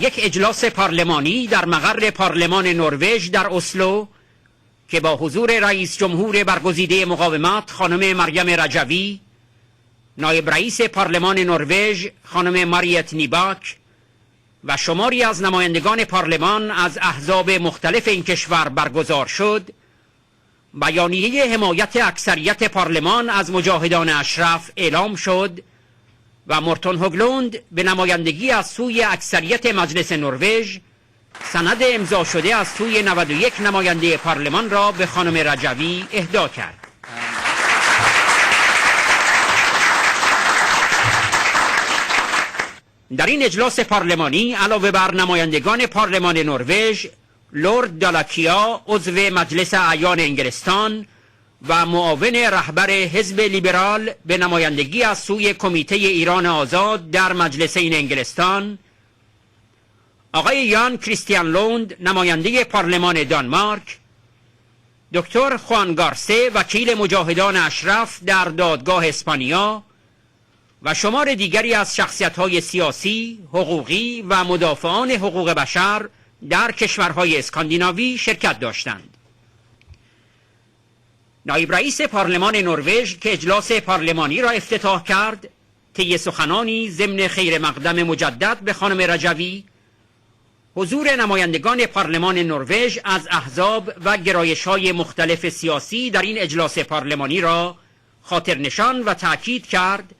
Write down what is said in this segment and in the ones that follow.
یک اجلاس پارلمانی در مقر پارلمان نروژ در اسلو که با حضور رئیس جمهور برگزیده مقاومت خانم مریم رجوی، نایب رئیس پارلمان نروژ خانم ماریت نیباک و شماری از نمایندگان پارلمان از احزاب مختلف این کشور برگزار شد، بیانیه حمایت اکثریت پارلمان از مجاهدان اشرف اعلام شد و مورتون هوگلوند به نمایندگی از سوی اکثریت مجلس نروژ سند امضا شده از سوی 91 نماینده پارلمان را به خانم رجوی اهدا کرد. در این اجلاس پارلمانی علاوه بر نمایندگان پارلمان نروژ، لورد دالاکیا عضو مجلس اعیان انگلستان و معاون رهبر حزب لیبرال به نمایندگی از سوی کمیته ایران آزاد در مجلسین انگلستان، آقای یان کریستیان لوند نماینده پارلمان دانمارک، دکتر خوان گارسه وکیل مجاهدان اشرف در دادگاه اسپانیا و شمار دیگری از شخصیت‌های سیاسی، حقوقی و مدافعان حقوق بشر در کشورهای اسکاندیناوی شرکت داشتند. نایب رئیس پارلمان نروژ که اجلاس پارلمانی را افتتاح کرد، طی سخنانی ضمن خیر مقدم مجدد به خانم رجوی، حضور نمایندگان پارلمان نروژ از احزاب و گرایش‌های مختلف سیاسی در این اجلاس پارلمانی را خاطرنشان و تأکید کرد: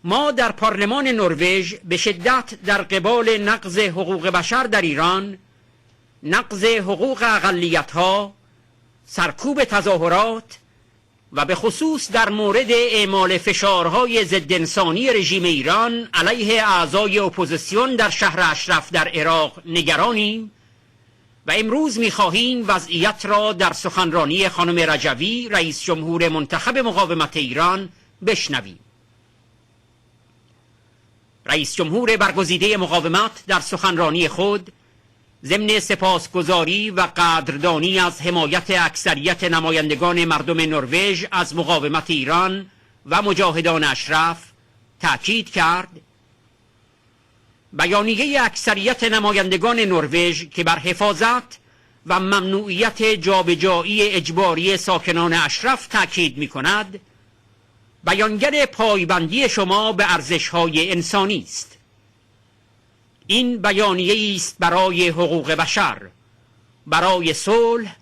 ما در پارلمان نروژ به شدت در قبال نقض حقوق بشر در ایران، نقض حقوق اقلیت‌ها، سرکوب تظاهرات و به خصوص در مورد اعمال فشارهای ضد انسانی رژیم ایران علیه اعضای اپوزیسیون در شهر اشرف در عراق نگرانیم و امروز می‌خواهیم وضعیت را در سخنرانی خانم رجوی، رئیس جمهور منتخب مقاومت ایران، بشنویم. رئیس جمهور برگزیده مقاومت در سخنرانی خود ضمن سپاسگزاری و قدردانی از حمایت اکثریت نمایندگان مردم نروژ از مقاومت ایران و مجاهدان اشرف تأکید کرد: بیانیه اکثریت نمایندگان نروژ که بر حفاظت و ممنوعیت جابجایی اجباری ساکنان اشرف تأکید می‌کند، بیانگر پایبندی شما به ارزش‌های انسانی است. این بیانیه است برای حقوق بشر، برای صلح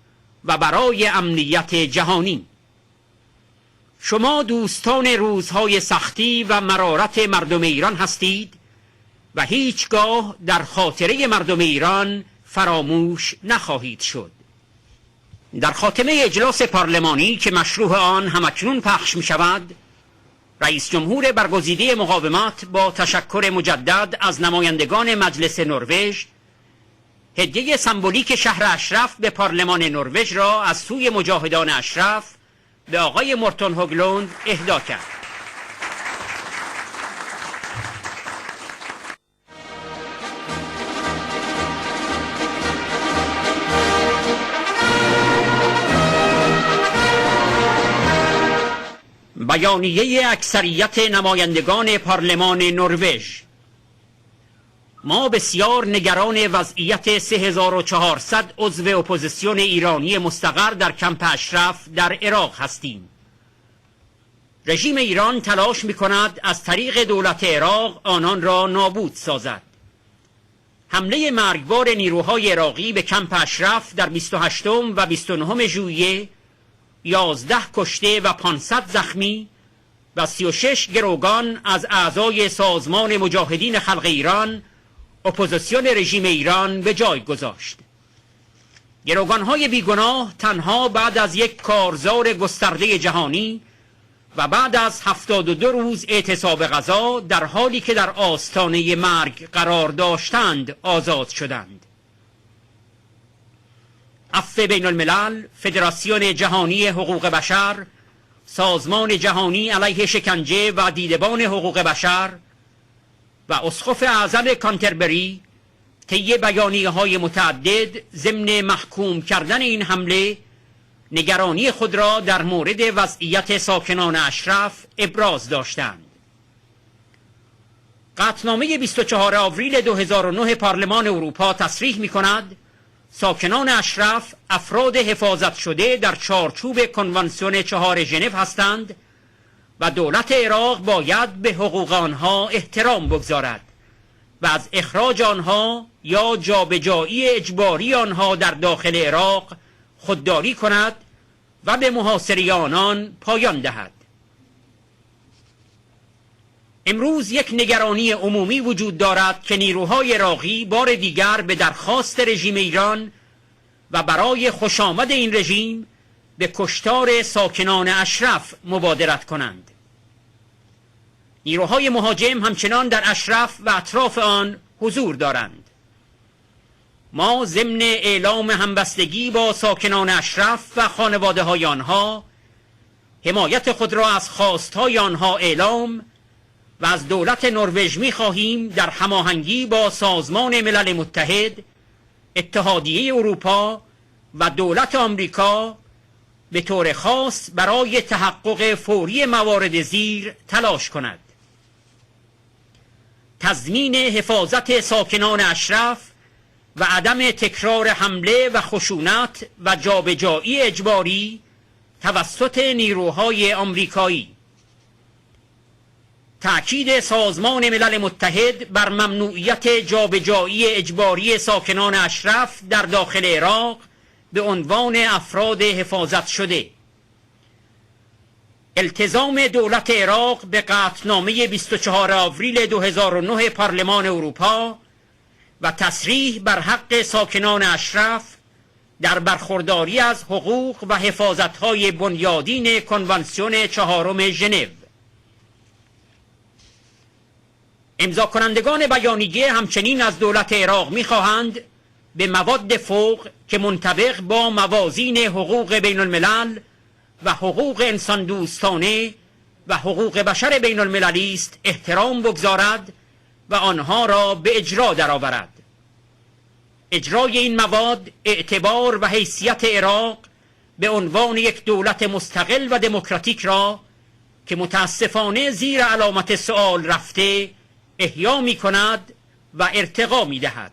و برای امنیت جهانی. شما دوستان روزهای سختی و مرارت مردم ایران هستید و هیچگاه در خاطره مردم ایران فراموش نخواهید شد. در خاتمه اجلاس پارلمانی که مشروع آن همکنون پخش می شود، رئیس جمهور برگزیده مقاومت با تشکر مجدد از نمایندگان مجلس نروژ، هدیه سمبولیک شهر اشرف به پارلمان نروژ را از سوی مجاهدان اشرف به آقای مورتون هوگلوند اهدا کرد. بیانیه اکثریت نمایندگان پارلمان نروژ: ما بسیار نگران وضعیت 3400 عضو اپوزیسیون ایرانی مستقر در کمپ اشرف در عراق هستیم. رژیم ایران تلاش می‌کند از طریق دولت عراق آنان را نابود سازد. حمله مرگبار نیروهای عراقی به کمپ اشرف در 28 و 29 ژوئیه 11 کشته و 500 زخمی و 36 گروگان از اعضای سازمان مجاهدین خلق ایران، اپوزیسیون رژیم ایران، به جای گذاشت. گروگان‌های بیگناه تنها بعد از یک کارزار گسترده جهانی و بعد از 72 روز اعتصاب غذا در حالی که در آستانه مرگ قرار داشتند آزاد شدند. عفو بین الملل، فدراسیون جهانی حقوق بشر، سازمان جهانی علیه شکنجه و دیدبان حقوق بشر و اسقف اعظم کانتربری طی بیانیه‌های متعدد ضمن محکوم کردن این حمله نگرانی خود را در مورد وضعیت ساکنان اشرف ابراز داشتند. قطعنامه 24 آوریل 2009 پارلمان اروپا تصریح می‌کند ساکنان اشرف افراد حفاظت شده در چارچوب کنوانسیون 4 ژنو هستند و دولت عراق باید به حقوق آنها احترام بگذارد و از اخراج آنها یا جابجایی اجباری آنها در داخل عراق خودداری کند و به محاصره آنان پایان دهد. امروز یک نگرانی عمومی وجود دارد که نیروهای عراقی بار دیگر به درخواست رژیم ایران و برای خوشامد این رژیم به کشتار ساکنان اشرف مبادرت کنند. نیروهای مهاجم همچنان در اشرف و اطراف آن حضور دارند. ما ضمن اعلام همبستگی با ساکنان اشرف و خانواده های آنها حمایت خود را از خواستهای آنها اعلام و از دولت نروژ می خواهیم در هماهنگی با سازمان ملل متحد، اتحادیه اروپا و دولت آمریکا به طور خاص برای تحقق فوری موارد زیر تلاش کند. تضمین حفاظت ساکنان اشرف و عدم تکرار حمله و خشونت و جابجایی اجباری توسط نیروهای آمریکایی. تأکید سازمان ملل متحد بر ممنوعیت جابجایی اجباری ساکنان اشرف در داخل عراق به عنوان افراد حفاظت شده. التزام دولت عراق به قطعنامه 24 آوریل 2009 پارلمان اروپا و تصریح بر حق ساکنان اشرف در برخورداری از حقوق و حفاظت‌های بنیادین کنوانسیون 4 ژنو. امضا کنندگان بیانیه همچنین از دولت عراق می‌خواهند به مواد فوق که منطبق با موازین حقوق بین الملل و حقوق انسان دوستانه و حقوق بشر بین المللی است احترام بگذارد و آنها را به اجرا درآورد. اجرای این مواد اعتبار و حیثیت عراق به عنوان یک دولت مستقل و دموکراتیک را که متاسفانه زیر علامت سؤال رفته احیا می کند و ارتقا می دهد.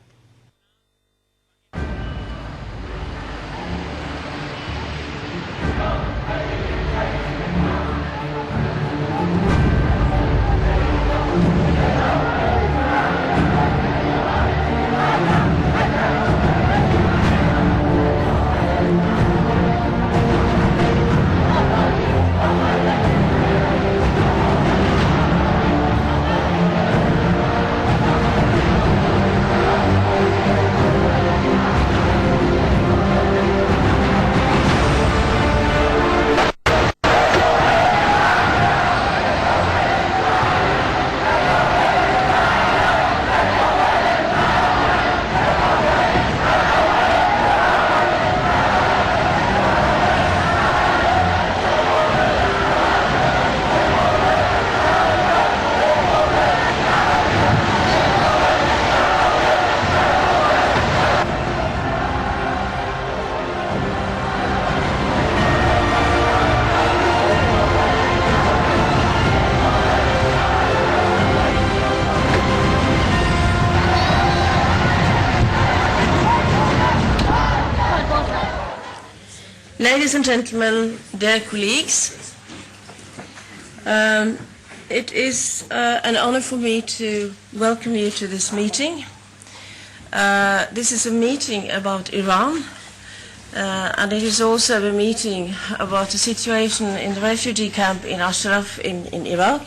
Ladies and gentlemen, dear colleagues, it is an honor for me to welcome you to this meeting. This is a meeting about Iran, and it is also a meeting about the situation in the refugee camp in Ashraf in Iraq.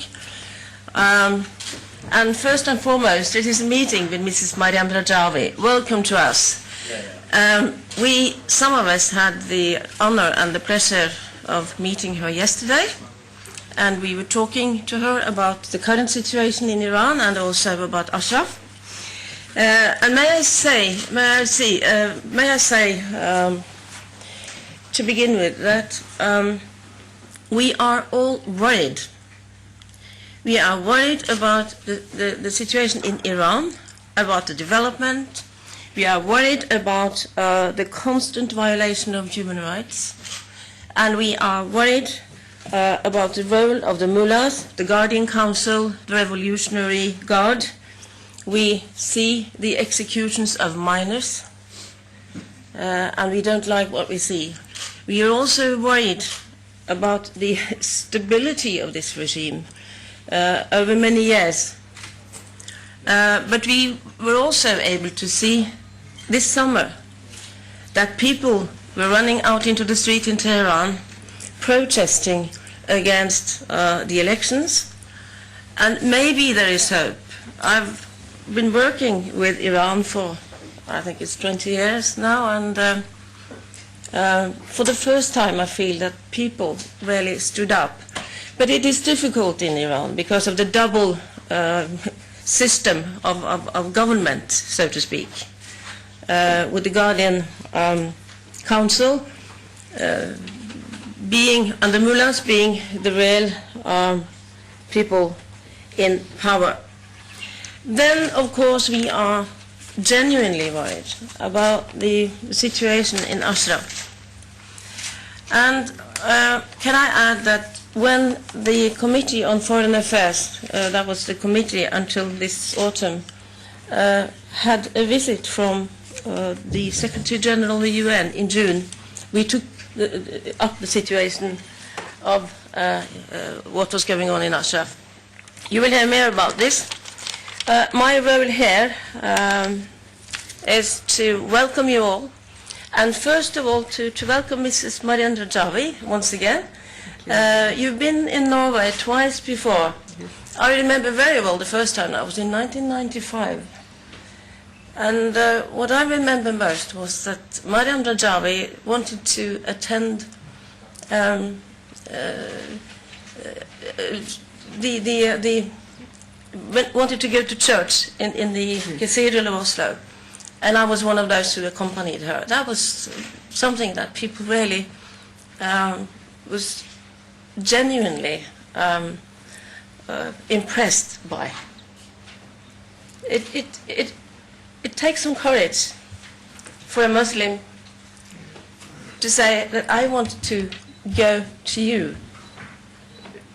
And first and foremost, it is a meeting with Mrs. Maryam Rajavai. Welcome to us. Some of us had the honor and the pleasure of meeting her yesterday, and we were talking to her about the current situation in Iran and also about Ashraf. And may I say, to begin with, that we are all worried. We are worried about the situation in Iran, about the development. We are worried about the constant violation of human rights, and we are worried about the role of the mullahs, the Guardian Council, the Revolutionary Guard. We see the executions of minors, and we don't like what we see. We are also worried about the stability of this regime over many years. But we were also able to see this summer that people were running out into the street in Tehran protesting against the elections, and maybe there is hope. I've been working with Iran for, I think it's 20 years now, and for the first time I feel that people really stood up. But it is difficult in Iran because of the double system of government, so to speak, with the Guardian Council being, and the mullahs being the real people in power. Then, of course, we are genuinely worried about the situation in Ashraf. And can I add that when the Committee on Foreign Affairs, that was the committee until this autumn, had a visit from the Secretary General of the UN in June, we took up the situation of what was going on in Ashraf. You will hear more about this. My role here is to welcome you all, and first of all to welcome Mrs. Maryam Rajavai once again. You've been in Norway twice before. I remember very well the first time. I was in 1995. And what I remember most was that Maryam Rajavai wanted to attend wanted to go to church in the Cathedral of Oslo, and I was one of those who accompanied her. That was something that people really was genuinely impressed by. It takes some courage for a Muslim to say that I want to go to you,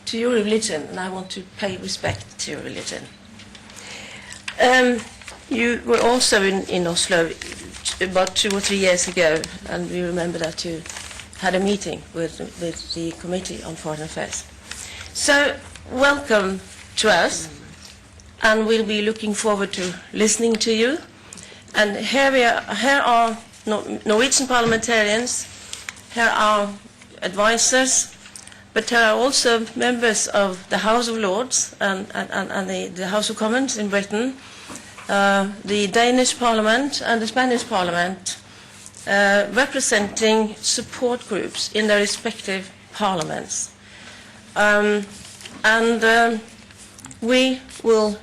to your religion, and I want to pay respect to your religion. You were also in Oslo about 2 or 3 years ago, and we remember that you had a meeting with the Committee on Foreign Affairs. So, welcome to us, and we'll be looking forward to listening to you. And here are Norwegian parliamentarians, here are advisors, but there are also members of the House of Lords and the House of Commons in Britain, the Danish Parliament and the Spanish Parliament, representing support groups in their respective parliaments. We will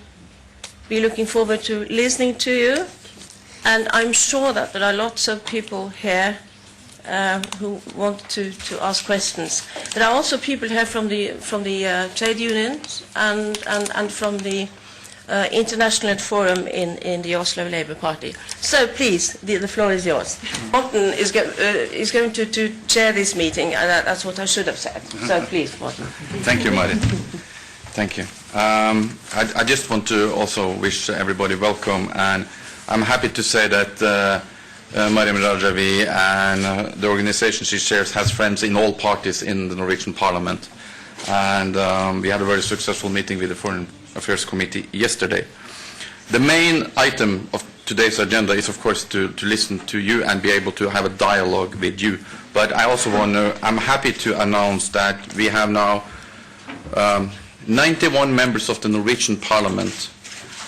be looking forward to listening to you, and I'm sure that there are lots of people here who want to ask questions. There are also people here from the trade unions and from the International Forum in the Oslo Labour Party. So please, the floor is yours. Morten is going to chair this meeting, and that's what I should have said. So please, Morten. Thank you, Marit. Thank you. I just want to also wish everybody welcome, and I'm happy to say that Maryam Rajavai and the organization she chairs has friends in all parties in the Norwegian Parliament, and we had a very successful meeting with the Foreign Affairs Committee yesterday. The main item of today's agenda is, of course, to listen to you and be able to have a dialogue with you. But I also I'm happy to announce that we have now 91 members of the Norwegian Parliament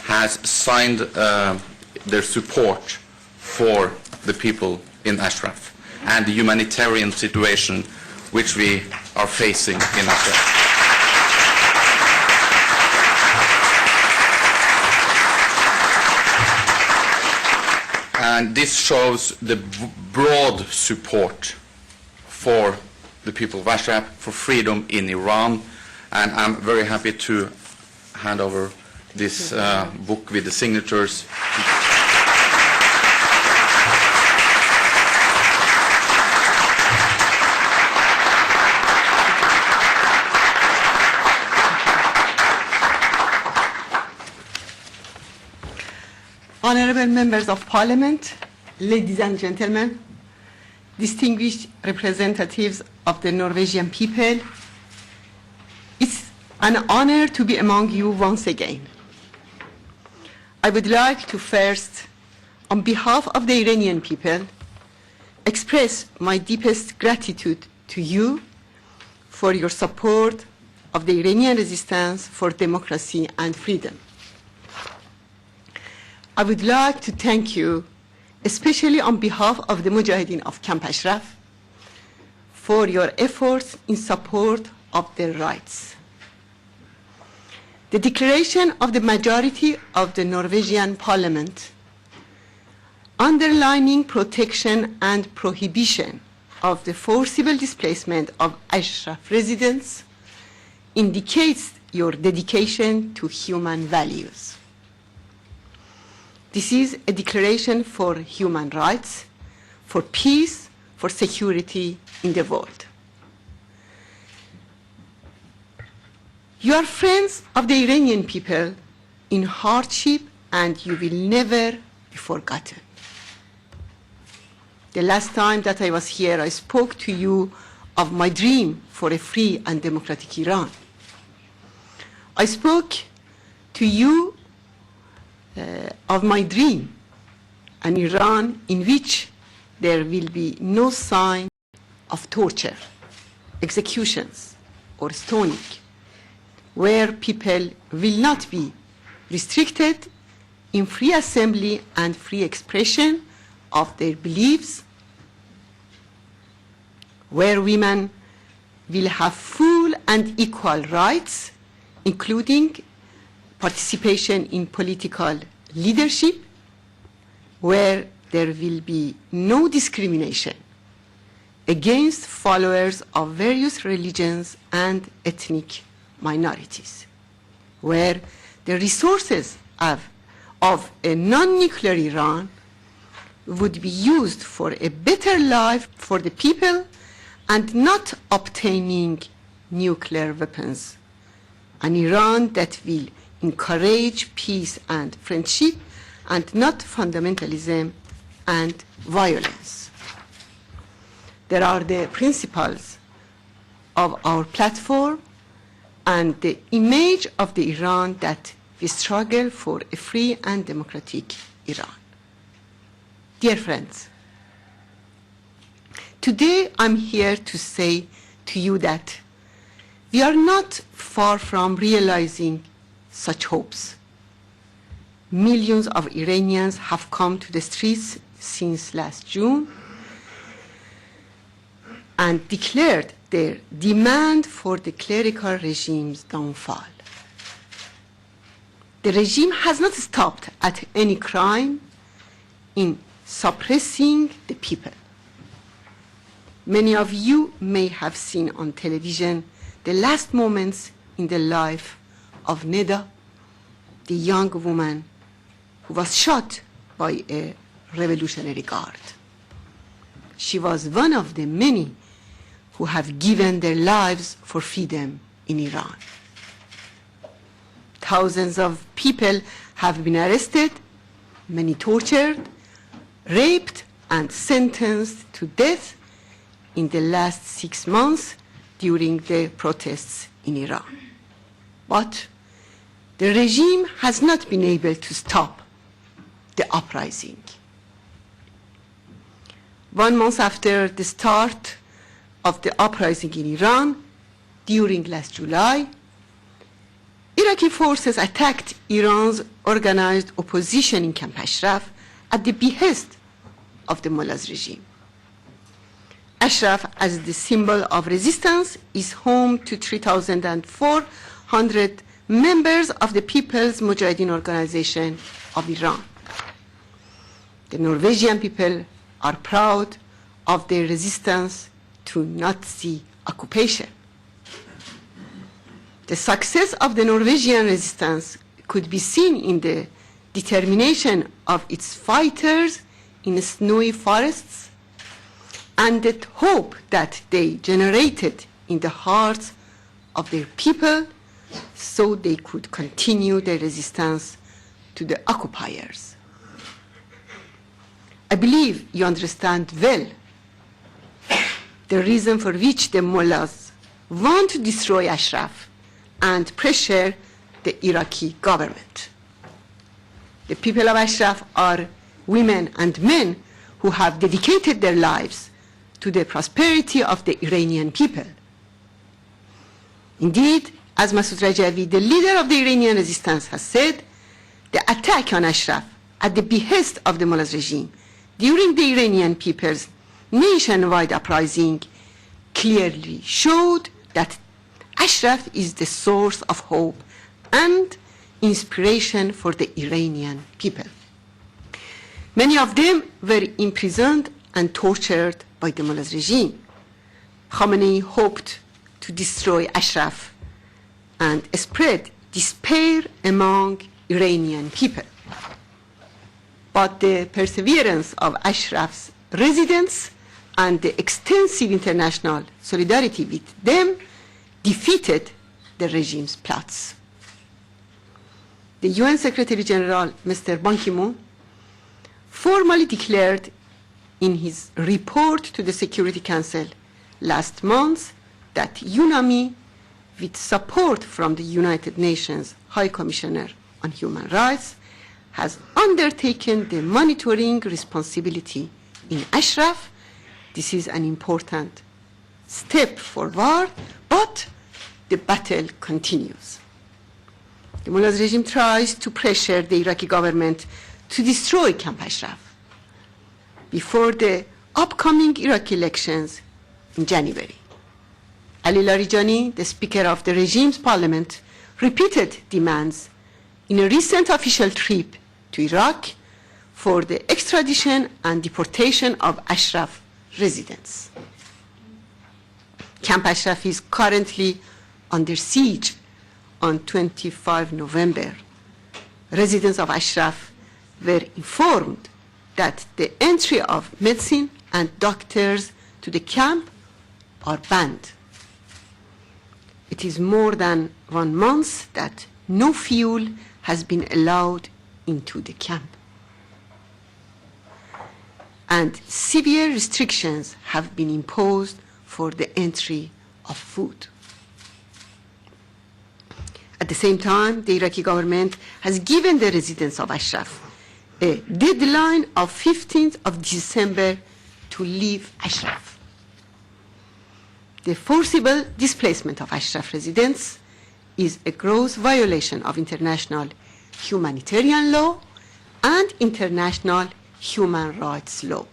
has signed their support for the people in Ashraf and the humanitarian situation which we are facing in Ashraf. And this shows the broad support for the people of Ashraf, for freedom in Iran, and I'm very happy to hand over this book with the signatures. honorable members of parliament, ladies and gentlemen, distinguished representatives of the Norwegian people, it's an honor to be among you once again. I would like to first, on behalf of the Iranian people, express my deepest gratitude to you for your support of the Iranian resistance for democracy and freedom. I would like to thank you, especially on behalf of the Mujahideen of Camp Ashraf, for your efforts in support of their rights. The declaration of the majority of the Norwegian parliament underlining protection and prohibition of the forcible displacement of Ashraf residents indicates your dedication to human values. This is a declaration for human rights, for peace, for security in the world. You are friends of the Iranian people in hardship, and you will never be forgotten. The last time that I was here, I spoke to you of my dream for a free and democratic Iran. I spoke to you of my dream, an Iran in which there will be no sign of torture, executions, or stoning, where people will not be restricted in free assembly and free expression of their beliefs, where women will have full and equal rights, including participation in political leadership, where there will be no discrimination against followers of various religions and ethnic minorities, where the resources of a non-nuclear Iran would be used for a better life for the people and not obtaining nuclear weapons. An Iran that will encourage peace and friendship and not fundamentalism and violence. There are the principles of our platform and the image of the Iran that we struggle for a free and democratic Iran. Dear friends, today I'm here to say to you that we are not far from realizing such hopes. Millions of Iranians have come to the streets since last June and declared their demand for the clerical regime's downfall. The regime has not stopped at any crime in suppressing the people. Many of you may have seen on television the last moments in the life of Neda, the young woman who was shot by a revolutionary guard. She was one of the many who have given their lives for freedom in Iran. Thousands of people have been arrested, many tortured, raped, and sentenced to death in the last 6 months during the protests in Iran. But the regime has not been able to stop the uprising. 1 month after the start of the uprising in Iran, during last July, Iraqi forces attacked Iran's organized opposition in Camp Ashraf at the behest of the mullah's regime. Ashraf, as the symbol of resistance, is home to 3,400 members of the People's Mujahideen Organization of Iran. The Norwegian people are proud of their resistance to Nazi occupation. The success of the Norwegian resistance could be seen in the determination of its fighters in snowy forests and the hope that they generated in the hearts of their people so they could continue their resistance to the occupiers. I believe you understand well the reason for which the mullahs want to destroy Ashraf and pressure the Iraqi government. The people of Ashraf are women and men who have dedicated their lives to the prosperity of the Iranian people. Indeed, as Masoud Rajavi, the leader of the Iranian resistance, has said, the attack on Ashraf at the behest of the mullahs regime during the Iranian people's nationwide uprising clearly showed that Ashraf is the source of hope and inspiration for the Iranian people. Many of them were imprisoned and tortured by the mullahs regime. Khamenei hoped to destroy Ashraf and spread despair among Iranian people. But the perseverance of Ashraf's residents and the extensive international solidarity with them defeated the regime's plots. The UN Secretary General, Mr. Ban Ki-moon, formally declared in his report to the Security Council last month that UNAMI, with support from the United Nations High Commissioner on Human Rights, has undertaken the monitoring responsibility in Ashraf. This is an important step forward, but the battle continues. The mullahs regime tries to pressure the Iraqi government to destroy Camp Ashraf before the upcoming Iraqi elections in January. Ali Larijani, the Speaker of the regime's parliament, repeated demands in a recent official trip to Iraq for the extradition and deportation of Ashraf residents. Camp Ashraf is currently under siege. On 25 November, residents of Ashraf were informed that the entry of medicine and doctors to the camp are banned. It is more than 1 month that no fuel has been allowed into the camp. And severe restrictions have been imposed for the entry of food. At the same time, the Iraqi government has given the residents of Ashraf a deadline of 15th of December to leave Ashraf. The forcible displacement of Ashraf residents is a gross violation of international humanitarian law and international human rights law.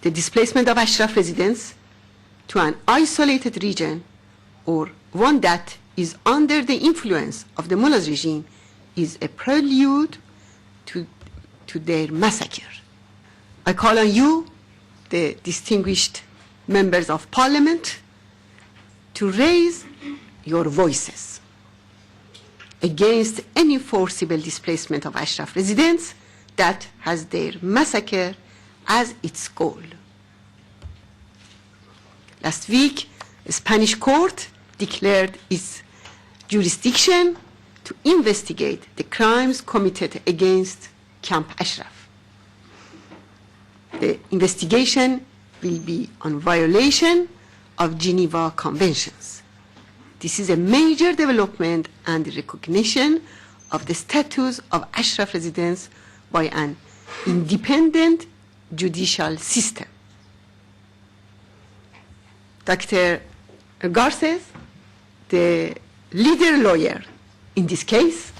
The displacement of Ashraf residents to an isolated region or one that is under the influence of the mullahs regime is a prelude to their massacre. I call on you, the distinguished members of parliament, to raise your voices against any forcible displacement of Ashraf residents that has their massacre as its goal. Last week, a Spanish court declared its jurisdiction to investigate the crimes committed against Camp Ashraf. The investigation will be on violation of Geneva Conventions. This is a major development and recognition of the status of Ashraf residents by an independent judicial system. Dr. Garces, the leader lawyer in this case,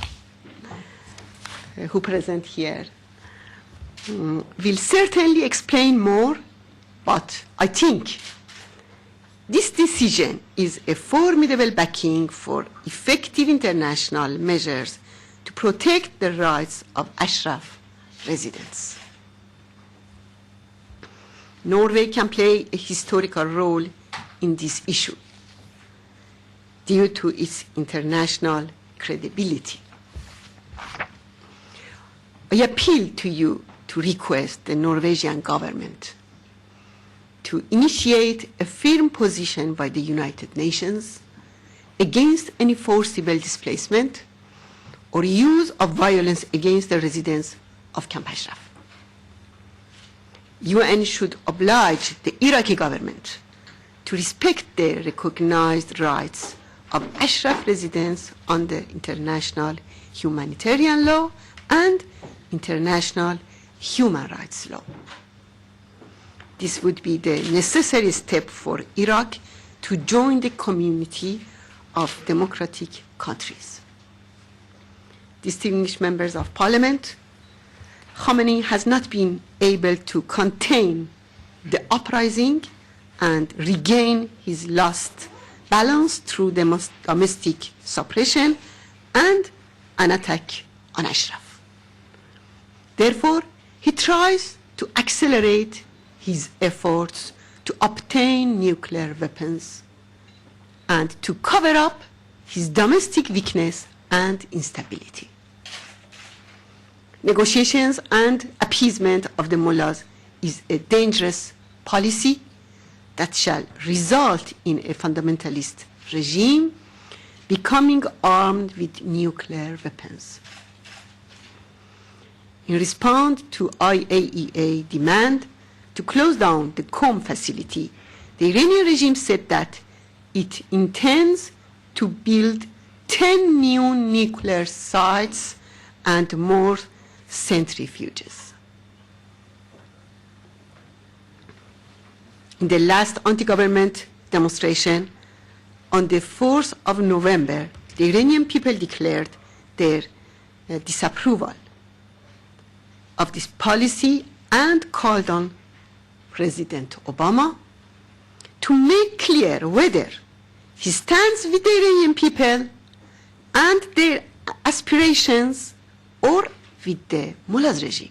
who present here, will certainly explain more, but I think this decision is a formidable backing for effective international measures to protect the rights of Ashraf residents. Norway can play a historical role in this issue due to its international credibility. I appeal to you to request the Norwegian government to initiate a firm position by the United Nations against any forcible displacement or use of violence against the residents of Camp Ashraf. UN should oblige the Iraqi government to respect the recognized rights of Ashraf residents under international humanitarian law and international human rights law. This would be the necessary step for Iraq to join the community of democratic countries. Distinguished members of parliament, Khamenei has not been able to contain the uprising and regain his lost balance through domestic suppression and an attack on Ashraf. Therefore, he tries to accelerate his efforts to obtain nuclear weapons and to cover up his domestic weakness and instability. Negotiations and appeasement of the mullahs is a dangerous policy that shall result in a fundamentalist regime becoming armed with nuclear weapons. In response to IAEA demand to close down the Qom facility, the Iranian regime said that it intends to build 10 new nuclear sites and more centrifuges. In the last anti-government demonstration, on the 4th of November, the Iranian people declared their disapproval of this policy and called on President Obama to make clear whether he stands with the Iranian people and their aspirations or with the mullahs regime.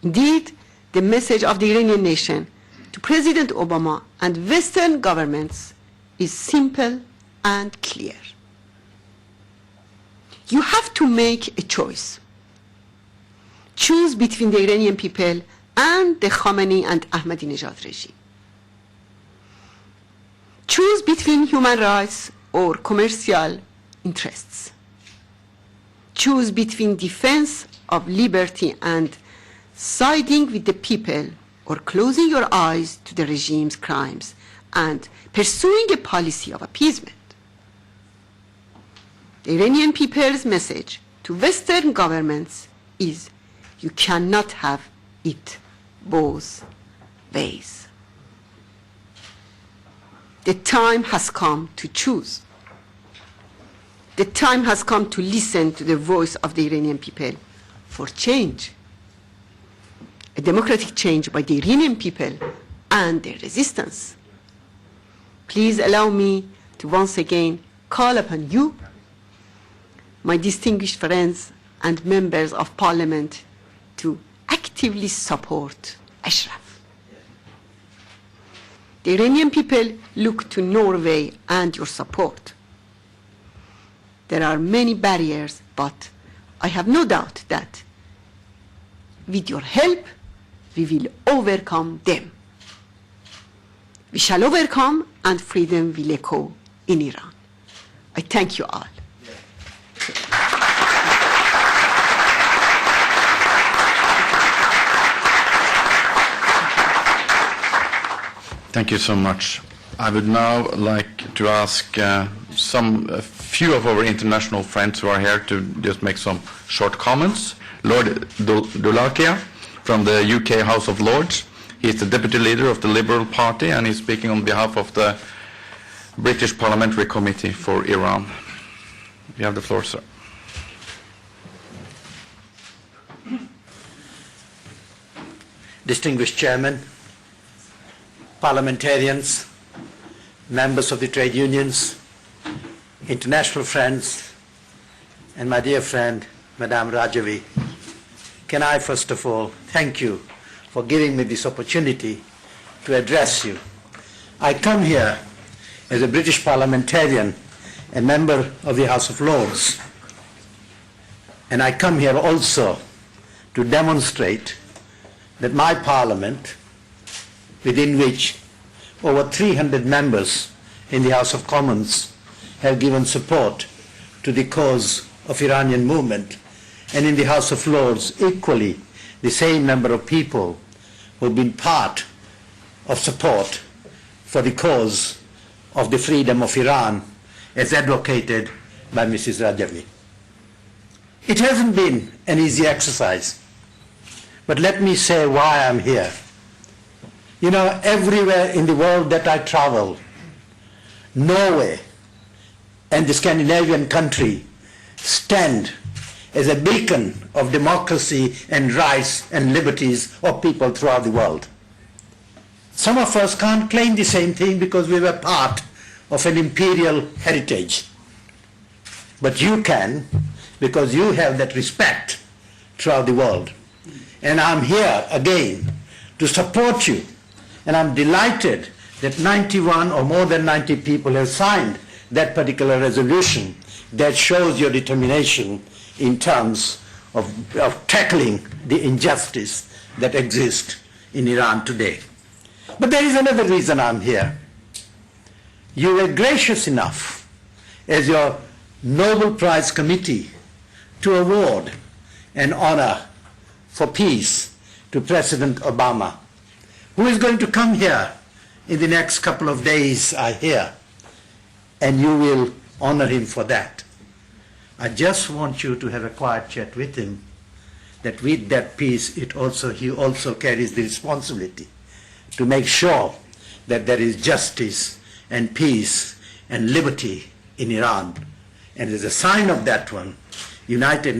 Indeed, the message of the Iranian nation to President Obama and Western governments is simple and clear. You have to make a choice. Choose between the Iranian people and the Khamenei and Ahmadinejad regime. Choose between human rights or commercial interests. Choose between defense of liberty and siding with the people or closing your eyes to the regime's crimes and pursuing a policy of appeasement. The Iranian people's message to Western governments is you cannot have it both ways. The time has come to choose. The time has come to listen to the voice of the Iranian people for change. A democratic change by the Iranian people and their resistance. Please allow me to once again call upon you, my distinguished friends and members of parliament, to actively support Ashraf. The Iranian people look to Norway and your support. There are many barriers, but I have no doubt that with your help, we will overcome them. We shall overcome and freedom will echo in Iran. I thank you all. Thank you so much. I would now like to ask a few of our international friends who are here to just make some short comments. Lord Dulakia from the UK House of Lords. He's the Deputy Leader of the Liberal Party and he's speaking on behalf of the British Parliamentary Committee for Iran. You have the floor, sir. Distinguished Chairman, parliamentarians, members of the trade unions, international friends, and my dear friend, Maryam Rajavai, can I first of all thank you for giving me this opportunity to address you. I come here as a British parliamentarian, a member of the House of Lords, and I come here also to demonstrate that my parliament, within which over 300 members in the House of Commons have given support to the cause of Iranian movement, and in the House of Lords, equally, the same number of people who have been part of support for the cause of the freedom of Iran as advocated by Mrs. Rajavai. It hasn't been an easy exercise, but let me say why I'm here. You know, everywhere in the world that I travel, Norway and the Scandinavian country stand as a beacon of democracy and rights and liberties of people throughout the world. Some of us can't claim the same thing because we were part of an imperial heritage. But you can, because you have that respect throughout the world. And I'm here again to support you. And I'm delighted that 91 or more than 90 people have signed that particular resolution that shows your determination in terms of tackling the injustice that exists in Iran today. But there is another reason I'm here. You were gracious enough as your Nobel Prize Committee to award an honor for peace to President Obama, who is going to come here in the next couple of days, I hear, and you will honor him for that. I just want you to have a quiet chat with him, that with that peace, he also carries the responsibility to make sure that there is justice and peace and liberty in Iran. And as a sign of that one, United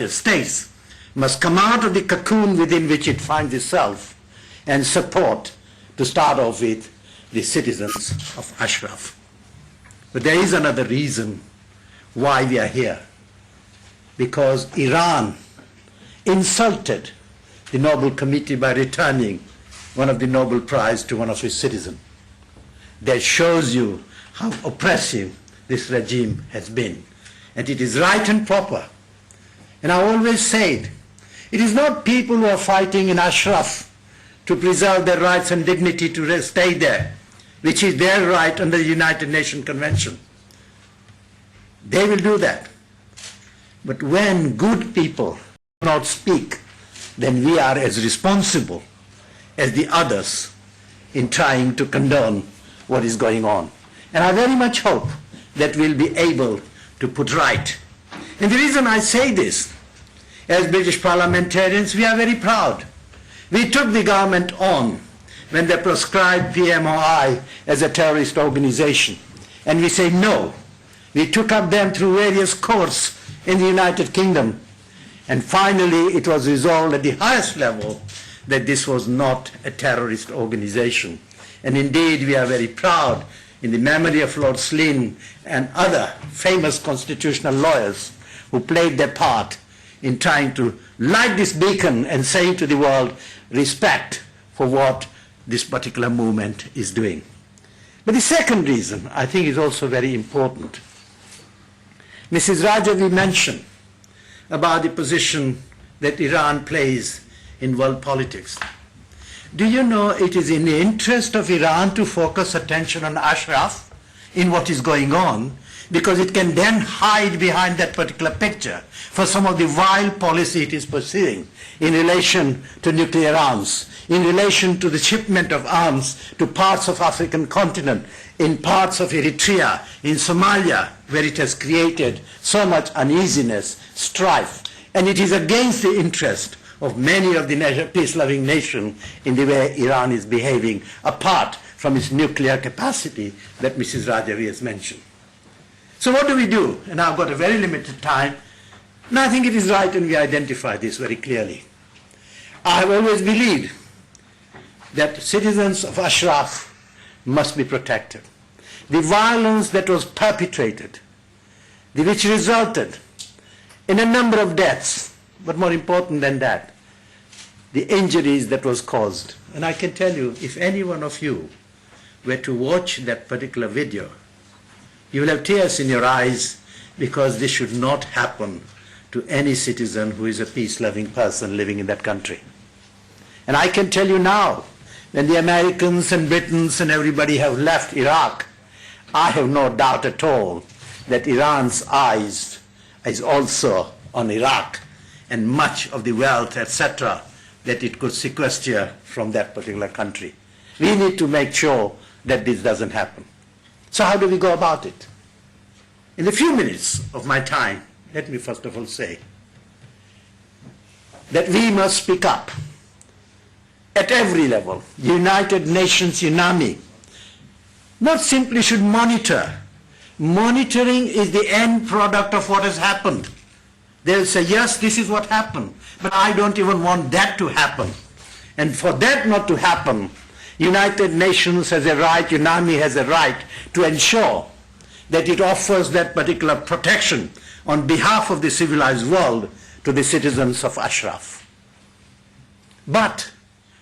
States must come out of the cocoon within which it finds itself and support, to start off with, the citizens of Ashraf. But there is another reason why we are here. Because Iran insulted the Nobel Committee by returning one of the Nobel Prize to one of its citizens. That shows you how oppressive this regime has been. And it is right and proper. And I always said, it is not people who are fighting in Ashraf to preserve their rights and dignity to stay there, which is their right under the United Nations Convention. They will do that. But when good people do not speak, then we are as responsible as the others in trying to condone what is going on. And I very much hope that we'll be able to put right. And the reason I say this, as British parliamentarians, we are very proud. We took the government on when they proscribed PMOI as a terrorist organization. And we say no. We took up them through various courts in the United Kingdom. And finally, it was resolved at the highest level that this was not a terrorist organization. And indeed, we are very proud in the memory of Lord Slynn and other famous constitutional lawyers who played their part in trying to light this beacon and saying to the world, respect for what this particular movement is doing. But the second reason I think is also very important. Mrs. Rajavai mentioned about the position that Iran plays in world politics. Do you know it is in the interest of Iran to focus attention on Ashraf in what is going on, because it can then hide behind that particular picture for some of the vile policy it is pursuing in relation to nuclear arms, in relation to the shipment of arms to parts of African continent, in parts of Eritrea, in Somalia, where it has created so much uneasiness, strife. And it is against the interest of many of the peace-loving nations in the way Iran is behaving, apart from its nuclear capacity that Mrs. Rajavai has mentioned. So what do we do? And I've got a very limited time, and I think it is right and we identify this very clearly. I have always believed that citizens of Ashraf must be protected. The violence that was perpetrated, which resulted in a number of deaths, but more important than that, the injuries that was caused. And I can tell you, if any one of you were to watch that particular video, you will have tears in your eyes, because this should not happen to any citizen who is a peace-loving person living in that country. And I can tell you now, when the Americans and Britons and everybody have left Iraq, I have no doubt at all that Iran's eyes is also on Iraq and much of the wealth, etc., that it could sequester from that particular country. We need to make sure that this doesn't happen. So how do we go about it? In the few minutes of my time, let me first of all say that we must speak up at every level. The United Nations UNAMI not simply should monitor. Monitoring is the end product of what has happened. They'll say, yes, this is what happened, but I don't even want that to happen. And for that not to happen, United Nations has a right, UNAMI has a right to ensure that it offers that particular protection on behalf of the civilized world to the citizens of Ashraf. But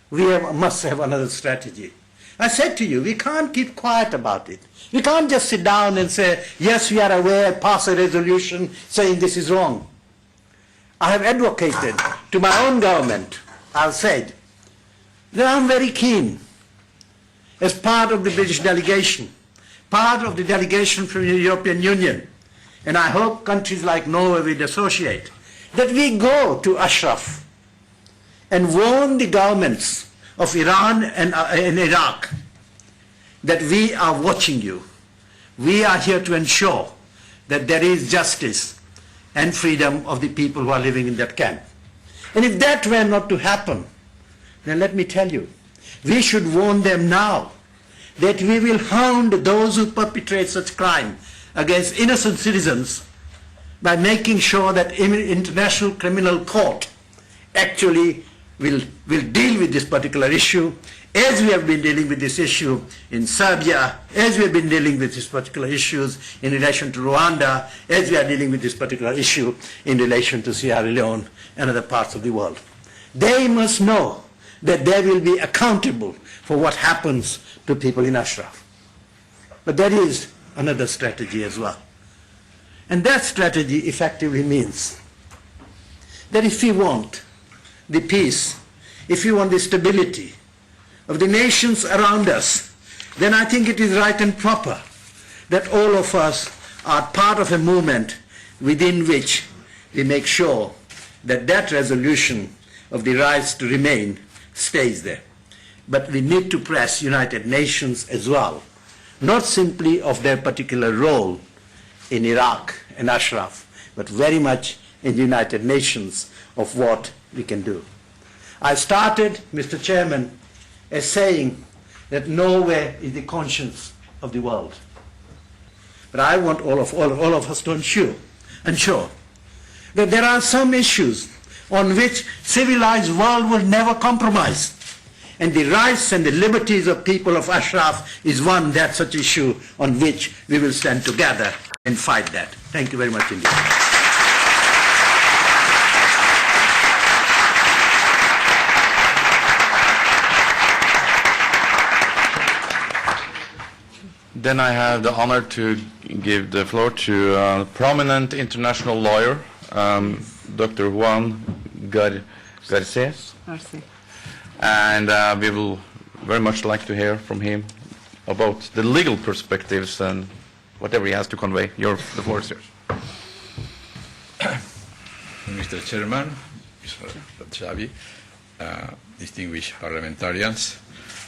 we must have another strategy. I said to you, we can't keep quiet about it. We can't just sit down and say, yes, we are aware, pass a resolution saying this is wrong. I have advocated to my own government, I've said, that I'm very keen, as part of the British delegation, part of the delegation from the European Union, and I hope countries like Norway will associate, that we go to Ashraf and warn the governments of Iran and Iraq that we are watching you. We are here to ensure that there is justice and freedom of the people who are living in that camp. And if that were not to happen, then let me tell you, we should warn them now that we will hound those who perpetrate such crime against innocent citizens by making sure that International Criminal Court actually will deal with this particular issue, as we have been dealing with this issue in Serbia, as we have been dealing with these particular issues in relation to Rwanda, as we are dealing with this particular issue in relation to Sierra Leone and other parts of the world. They must know that they will be accountable for what happens to people in Ashraf. But there is another strategy as well. And that strategy effectively means that if we want the peace, if we want the stability of the nations around us, then I think it is right and proper that all of us are part of a movement within which we make sure that that resolution of the rights to remain stays there. But we need to press United Nations as well, not simply of their particular role in Iraq and Ashraf, but very much in the United Nations of what we can do. I started, Mr. Chairman, as saying that Norway is the conscience of the world. But I want all of us to ensure that there are some issues on which civilized world will never compromise. And the rights and the liberties of people of Ashraf is one that such issue on which we will stand together and fight that. Thank you very much indeed. Then I have the honor to give the floor to a prominent international lawyer, Dr. Juan Garces. And we will very much like to hear from him about the legal perspectives and whatever he has to convey. The floor is yours. Mr. Chairman, Mr. Rajavai, distinguished parliamentarians,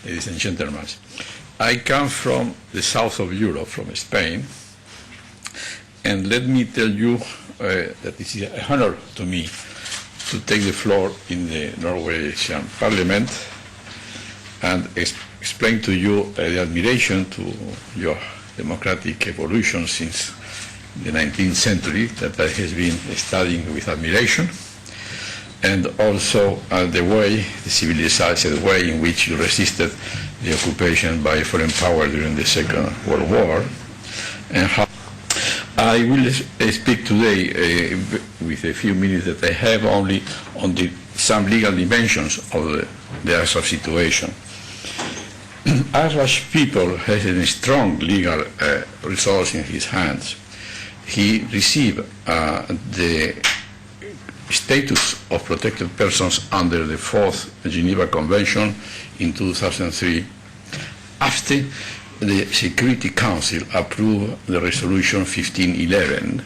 ladies and gentlemen. I come from the south of Europe, from Spain, and let me tell you that it is an honor to me to take the floor in the Norwegian Parliament and explain to you the admiration to your democratic evolution since the 19th century that I has been studying with admiration, and also the civilized way in which you resisted the occupation by foreign power during the Second World War, and how I will speak today with a few minutes that I have only on some legal dimensions of the Ashraf situation. Ashraf people has a strong legal resource in his hands. He received the status of protected persons under the 4th Geneva Convention in 2003 after the Security Council approved the resolution 1511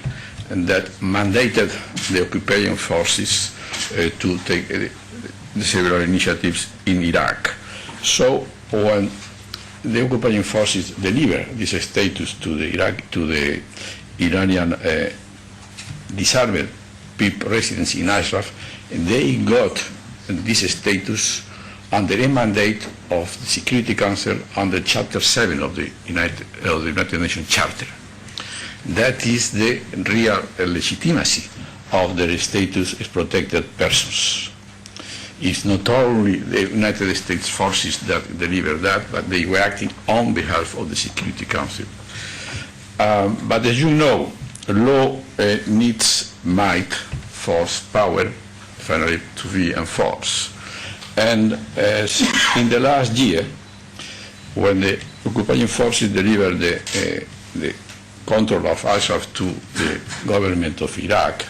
that mandated the occupying forces to take several initiatives in Iraq. So when the occupying forces deliver this status to the Iranian disarmed people residents in Ashraf, they got this status under a mandate of the Security Council under Chapter 7 of the United Nations Charter. That is the real legitimacy of their status as protected persons. It's not only the United States forces that deliver that, but they were acting on behalf of the Security Council. But as you know, law needs might, force, power, finally to be enforced. And as in the last year, when the occupying forces delivered the control of Ashraf to the government of Iraq,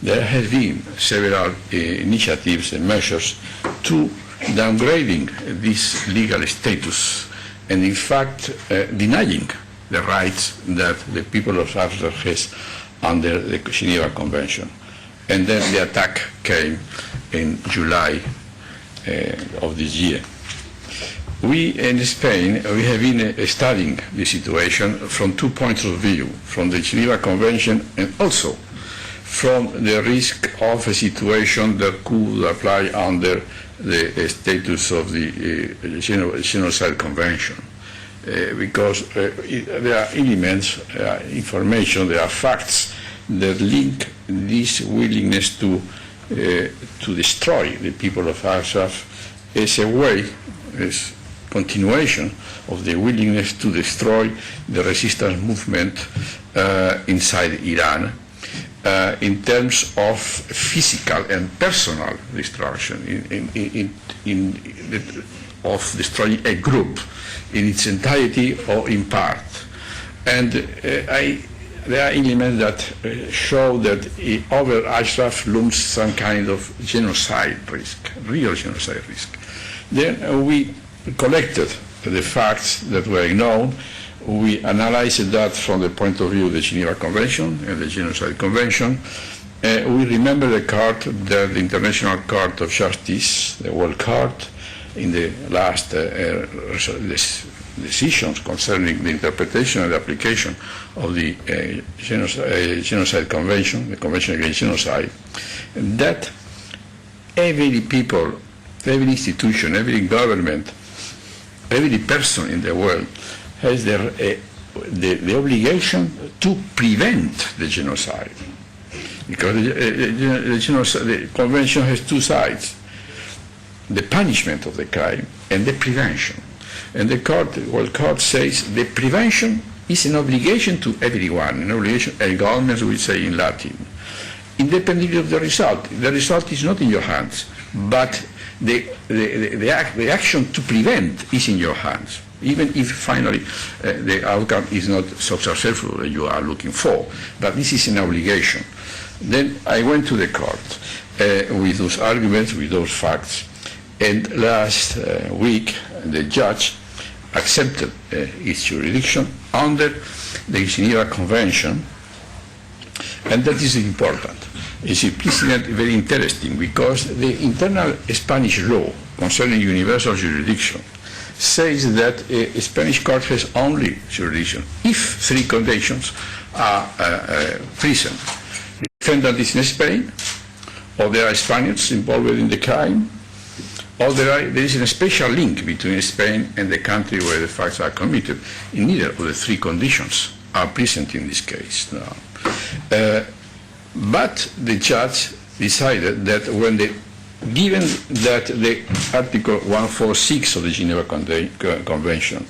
there have been several initiatives and measures to downgrading this legal status and in fact denying the rights that the people of Ashraf has under the Geneva Convention. And then the attack came in July of this year. We in Spain, we have been studying the situation from 2 points of view, from the Geneva Convention and also from the risk of a situation that could apply under the status of the Genocide Convention. Because there are elements, information, there are facts that link this willingness to destroy the people of Ashraf as a way, as continuation of the willingness to destroy the resistance movement inside Iran in terms of physical and personal destruction, of destroying a group in its entirety or in part. And there are elements that show that over Ashraf looms some kind of genocide risk, real genocide risk. Then we collected the facts that were known. We analyzed that from the point of view of the Geneva Convention and the Genocide Convention. We remember the court, the International Court of Justice, the World Court, in the last decisions concerning the interpretation and application of the Genocide Convention, the Convention Against Genocide, that every people, every institution, every government, every person in the world has the obligation to prevent the genocide. Because the Convention has two sides, the punishment of the crime and the prevention. And the World Court says the prevention is an obligation to everyone, an obligation, a government we say in Latin, independently of the result. The result is not in your hands, but the action to prevent is in your hands, even if finally the outcome is not so successful as you are looking for. But this is an obligation. Then I went to the court with those arguments, with those facts, and last week the judge accepted its jurisdiction under the Geneva Convention, and that is important. It's a precedent very interesting because the internal Spanish law concerning universal jurisdiction says that a Spanish court has only jurisdiction if three conditions are present. The defendant is in Spain, or there are Spaniards involved in the crime, or there is a special link between Spain and the country where the facts are committed. In neither of the three conditions are present in this case. But the judge decided that given that the Article 146 of the Geneva Convention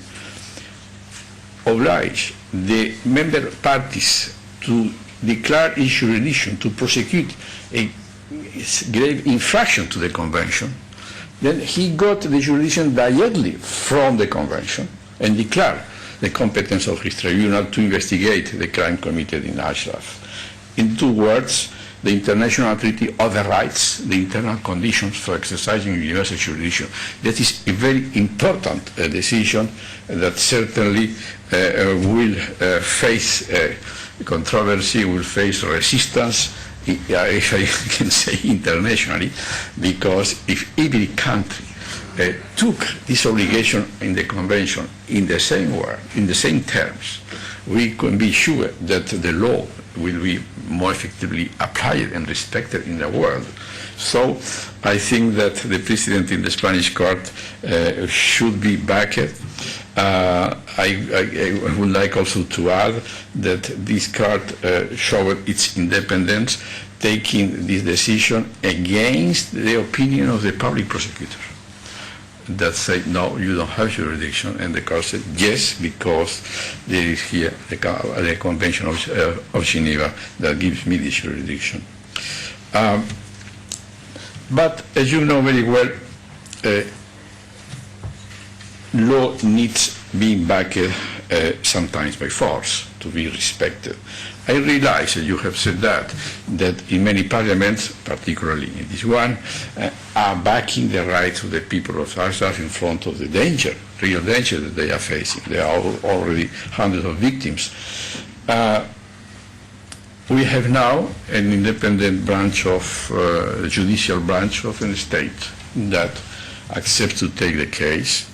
oblige the member parties to declare its jurisdiction to prosecute a grave infraction to the Convention, then he got the jurisdiction directly from the Convention and declared the competence of his tribunal to investigate the crime committed in Ashraf. In 2 words, the international treaty overrides the internal conditions for exercising universal jurisdiction. That is a very important decision that certainly will face controversy, will face resistance, if I can say internationally, because if every country took this obligation in the convention in the same way, in the same terms, we can be sure that the law will be more effectively applied and respected in the world. So I think that the president in the Spanish court should be backed. I would like also to add that this court showed its independence, taking this decision against the opinion of the public prosecutor that said, no, you don't have jurisdiction, and the court said, yes, because there is here the Convention of Geneva that gives me this jurisdiction. But as you know very well, law needs being backed sometimes by force to be respected. I realize that you have said that in many parliaments, particularly in this one, are backing the rights of the people of Assad in front of the danger, real danger that they are facing. There are already hundreds of victims. We have now an independent branch of the judicial branch of the state that accepts to take the case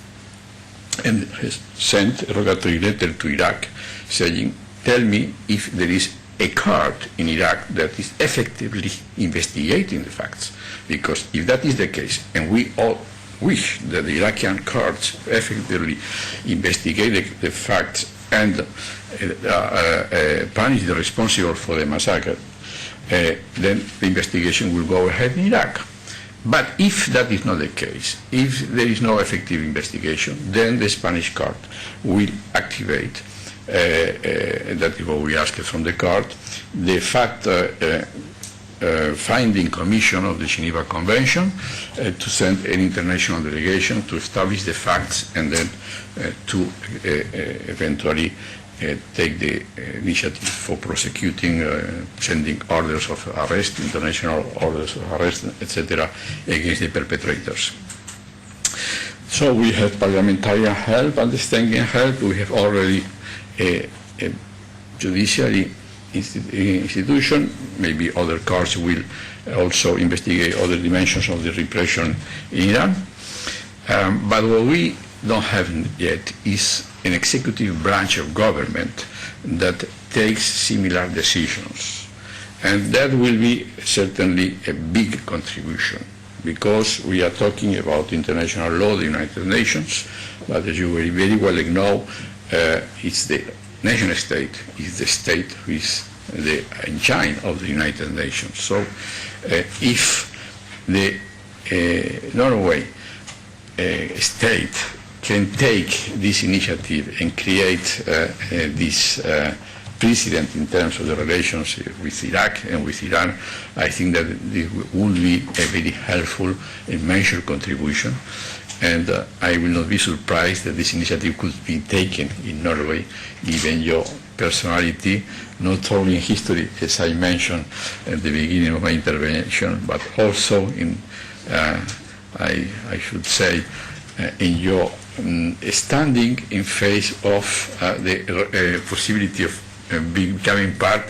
and has sent a rogatory letter to Iraq saying, tell me if there is a court in Iraq that is effectively investigating the facts. Because if that is the case, and we all wish that the Iraqi courts effectively investigate the facts and punish the responsible for the massacre, then the investigation will go ahead in Iraq. But if that is not the case, if there is no effective investigation, then the Spanish court will activate, that is what we asked from the court, the fact-finding commission of the Geneva Convention to send an international delegation to establish the facts and then to eventually take the initiative for prosecuting, sending orders of arrest, international orders of arrest, etc., against the perpetrators. So we have parliamentarian help, understanding help. We have already a judiciary institution. Maybe other courts will also investigate other dimensions of the repression in Iran. But what we don't have yet is an executive branch of government that takes similar decisions. And that will be certainly a big contribution, because we are talking about international law, the United Nations, but as you very well know, it's the nation state, is the state who is the engine of the United Nations. So if the Norway state can take this initiative and create this precedent in terms of the relations with Iraq and with Iran, I think that it would be a very helpful and major contribution. And I will not be surprised that this initiative could be taken in Norway, given your personality, not only in history, as I mentioned at the beginning of my intervention, but also in, I should say, in your standing in face of the possibility of becoming part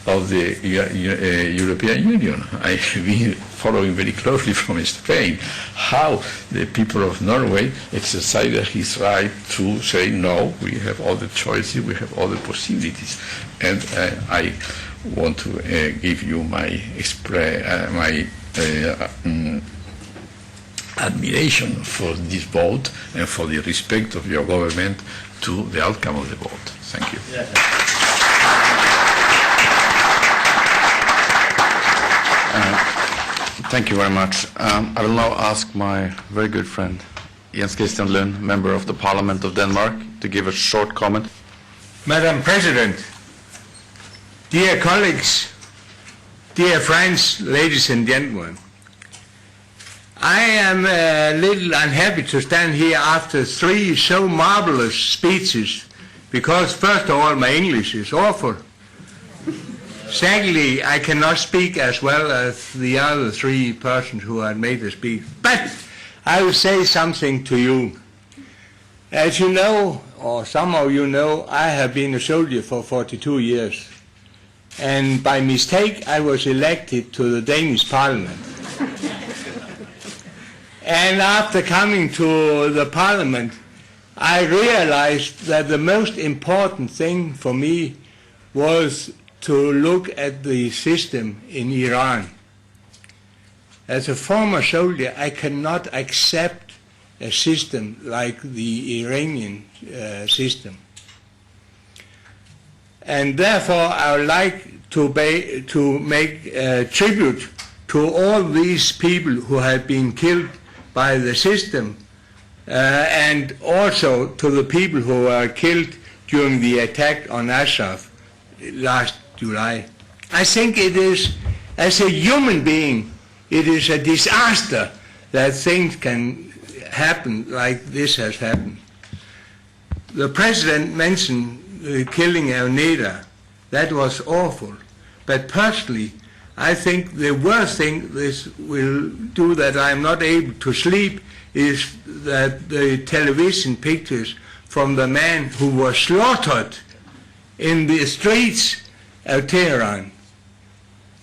of the European Union. I have been following very closely from Spain how the people of Norway exercised his right to say, no, we have all the choices, we have all the possibilities. And I want to give you my admiration for this vote and for the respect of your government to the outcome of the vote. Thank you. Thank you very much. I will now ask my very good friend, Jens Christian Lund, Member of the Parliament of Denmark, to give a short comment. Madam President, dear colleagues, dear friends, ladies and gentlemen, I am a little unhappy to stand here after 3 so marvelous speeches, because first of all my English is awful. Secondly, I cannot speak as well as the other 3 persons who had made the speech. But I will say something to you. As you know, or some of you know, I have been a soldier for 42 years. and by mistake I was elected to the Danish Parliament. And after coming to the Parliament, I realized that the most important thing for me was to look at the system in Iran. As a former soldier, I cannot accept a system like the Iranian system. And therefore, I would like to make tribute to all these people who have been killed by the system, and also to the people who were killed during the attack on Ashraf last July. I think it is, as a human being, it is a disaster that things can happen like this has happened. The President mentioned the killing of Neda. That was awful. But personally, I think the worst thing this will do that I am not able to sleep is that the television pictures from the man who was slaughtered in the streets of Tehran.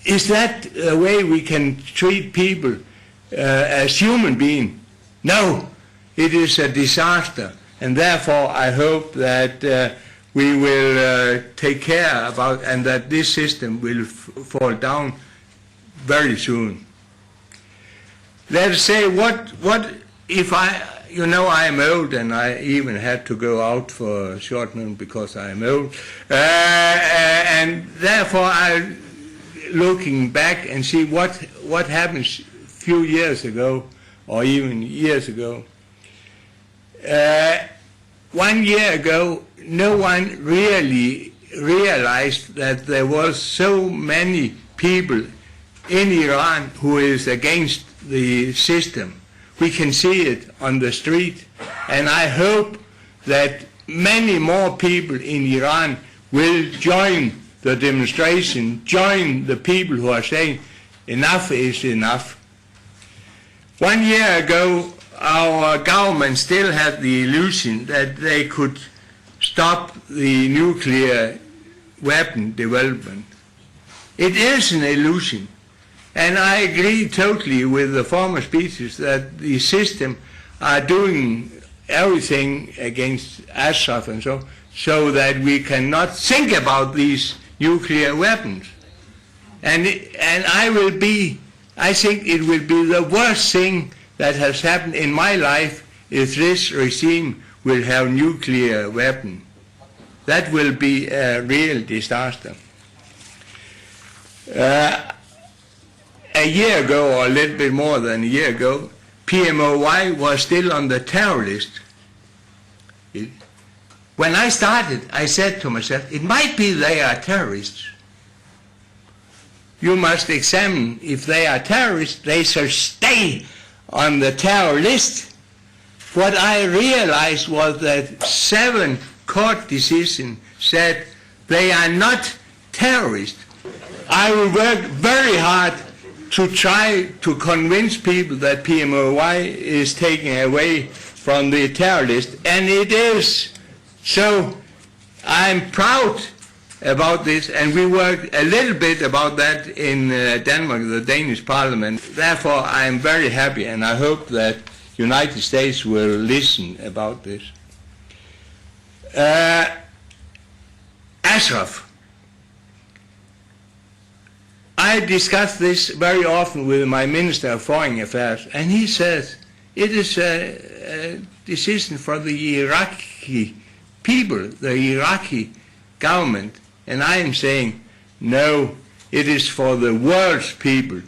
Is that the way we can treat people as human beings? No, it is a disaster, and therefore I hope that we will take care about, and that this system will fall down very soon. Let us say, what if I am old, and I even had to go out for a short moment because I am old, and therefore I'm looking back and see what happened a few years ago, or even years ago. 1 year ago, no one really realized that there was so many people in Iran who is against the system. We can see it on the street, and I hope that many more people in Iran will join the demonstration, join the people who are saying enough is enough. 1 year ago, our government still had the illusion that they could stop the nuclear weapon development. It is an illusion. And I agree totally with the former speeches that the system are doing everything against Ashraf and so that we cannot think about these nuclear weapons. And I think it will be the worst thing that has happened in my life if this regime will have nuclear weapons. That will be a real disaster. A year ago, or a little bit more than a year ago, PMOY was still on the terror list. When I started, I said to myself, it might be they are terrorists. You must examine if they are terrorists, they shall stay on the terror list. What I realized was that 7 court decisions said they are not terrorists. I will work very hard to try to convince people that PMOY is taken away from the terror list, and it is. So I'm proud about this, and we worked a little bit about that in Denmark, the Danish Parliament. Therefore, I'm very happy, and I hope that United States will listen about this. Ashraf. I discuss this very often with my Minister of Foreign Affairs, and he says it is a decision for the Iraqi people, the Iraqi government, and I am saying no, it is for the world's people,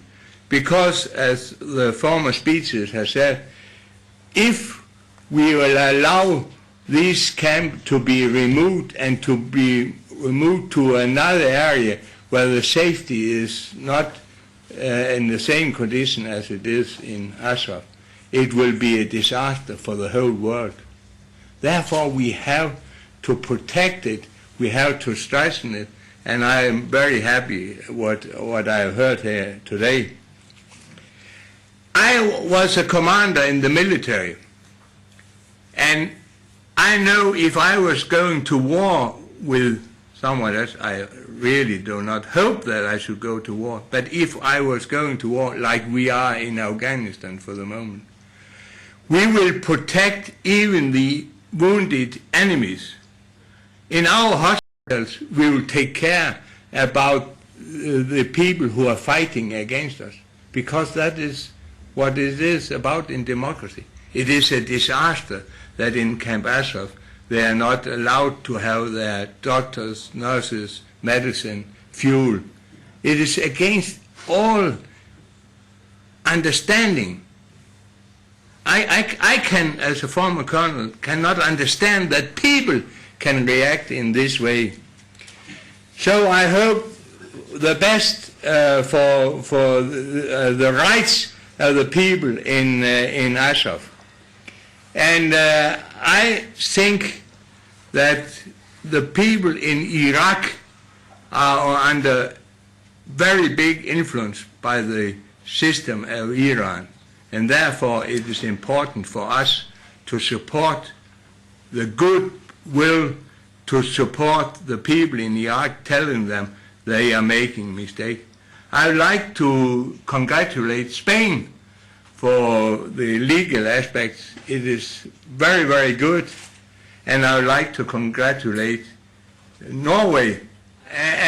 because as the former speeches have said, if we will allow these camps to be removed and to be removed to another area where the safety is not in the same condition as it is in Ashraf, it will be a disaster for the whole world. Therefore, we have to protect it, we have to strengthen it, and I am very happy what I have heard here today. I was a commander in the military, and I know if I was going to war with someone else, I really do not hope that I should go to war. But if I was going to war, like we are in Afghanistan for the moment, we will protect even the wounded enemies. In our hospitals, we will take care about the people who are fighting against us, because that is what it is about in democracy. It is a disaster that in Camp Ashraf they are not allowed to have their doctors, nurses, medicine, fuel. It is against all understanding. I can, as a former colonel, cannot understand that people can react in this way. So I hope the best for the rights of the people in Ashraf. And I think that the people in Iraq are under very big influence by the system of Iran. And therefore it is important for us to support the goodwill, to support the people in Iraq, telling them they are making mistakes. I would like to congratulate Spain for the legal aspects. It is very, very good. And I would like to congratulate Norway.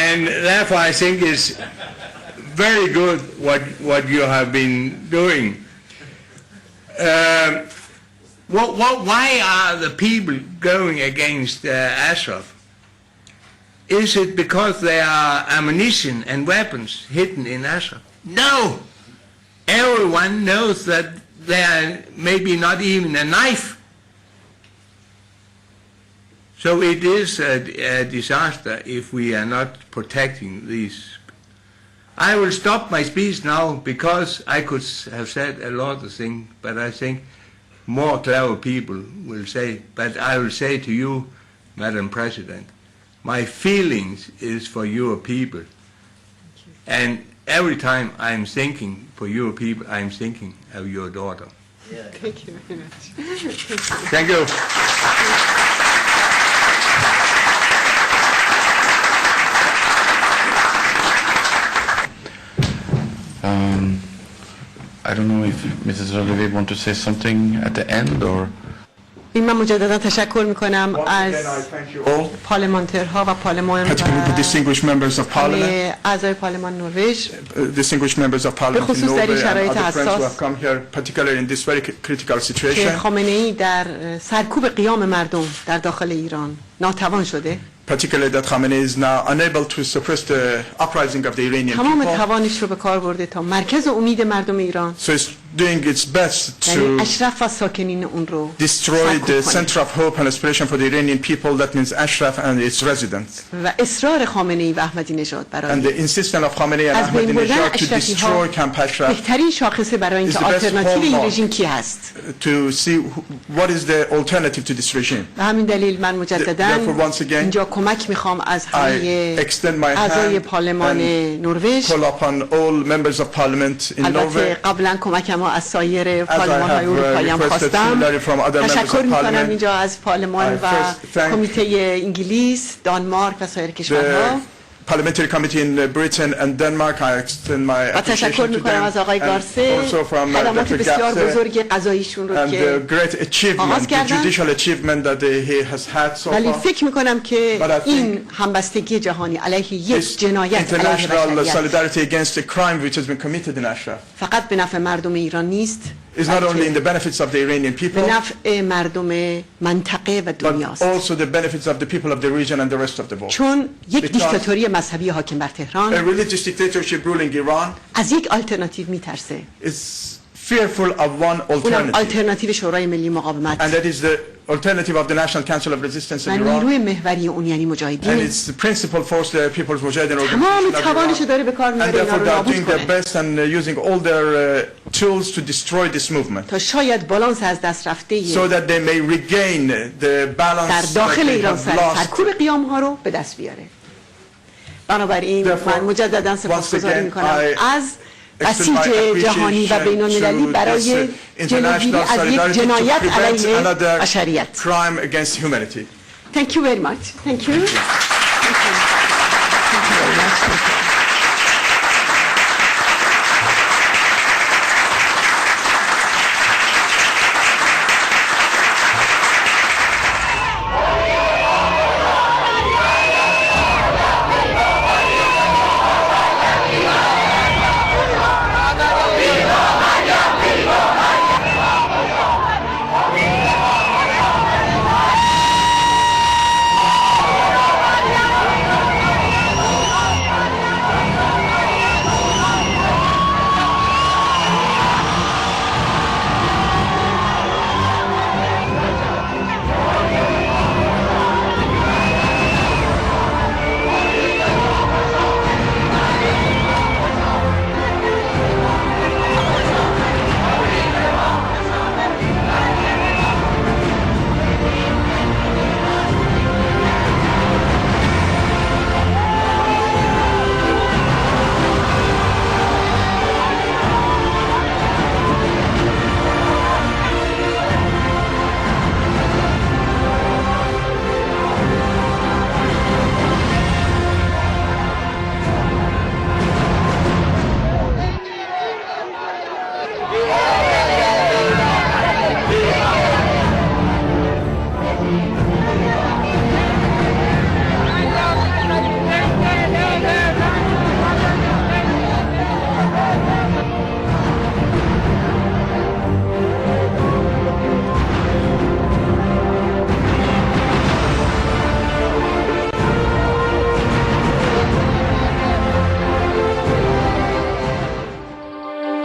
And therefore I think it's very good what you have been doing. Why are the people going against Ashraf? Is it because there are ammunition and weapons hidden in Ashraf? No! Everyone knows that there may be not even a knife. So it is a disaster if we are not protecting these. I will stop my speech now because I could have said a lot of things, but I think more clever people will say. But I will say to you, Madam President, my feelings is for your people. And every time I'm thinking for your people, I'm thinking of your daughter. Yeah. Thank you very much. Thank you. I don't know if Mrs. Rajavai want to say something at the end or... من مجددا تشکر میکنم از پارلمانترها و پارلمان و اعضای پارلمان نروژ به خصوص در این شرایط حساس که خامنه‌ای در سرکوب قیام مردم در داخل ایران ناتوان شده. Particularly that Khamenei is now unable to suppress the uprising of the Iranian تمام people. توانش رو به کار برده تا مرکز امید مردم ایران So it's doing its best to اشرف و ساکنین اون رو destroy the center of hope and aspiration for the Iranian people. That means Ashraf and its residents. و اصرار خامنه‌ای و احمدی نژاد برای And the insistence of Khamenei and Ahmadinejad to destroy Camp Ashraf بهترین شاخصه برای اینکه آلترناتیو این رژیم کی هست. To see what is the alternative to this regime. به همین دلیل من مجدداً اینجا کمک میخوام از همه اعضای پارلمان نروژ. البته قبلا کمکم از سایر پارلمان‌های اروپایی هم خواستم. تشکر میکنم اینجا از پارلمان و کمیته انگلیس، دانمارک و سایر کشورها. Parliamentary Committee in Britain and Denmark. I extend my appreciation to them, and also from Dr. Gapse, and the great achievement, the judicial achievement that he has had so ولی far. فکر میکنم که این همبستگی جهانی علیه یک جنایت علیه International بشریت solidarity against a crime which has been committed in Ashraf فقط به نفع مردم ایران نیست، is not only in the benefits of the Iranian به people, نفع مردم منطقه و but دنیاست. also the benefits of the people of the region and the rest of the world. چون یک Because دیکتاتوری مذهبی حاکم بر a تهران religious dictatorship ruling Iran از یک آلترناتیو میترسه، is fearful of one اونم alternative, آلترناتیو شورای ملی and مقاومت that is the alternative of the National Council of Resistance و in Iran, نیروی محوری اون یعنی and مجاهدین. it's the principal force, the People's Mujahideen تمام Organization of توانشو Iran, داره به کار and میبره اینا therefore رو they are نابود doing their کنه best and using all their tools to destroy this movement, تا شاید بالانس از دست رفته so that they may regain the در balance that داخل they ایران have lost. سرکوب قیام ها رو به دست بیاره. بنابراین من مجددا سپاسگزاری میکنم از بسیج جهانی و بین المللی برای جلوگیری از یک جنایت علیه بشریت. crime against humanity. Thank you very much. Thank you. Thank you.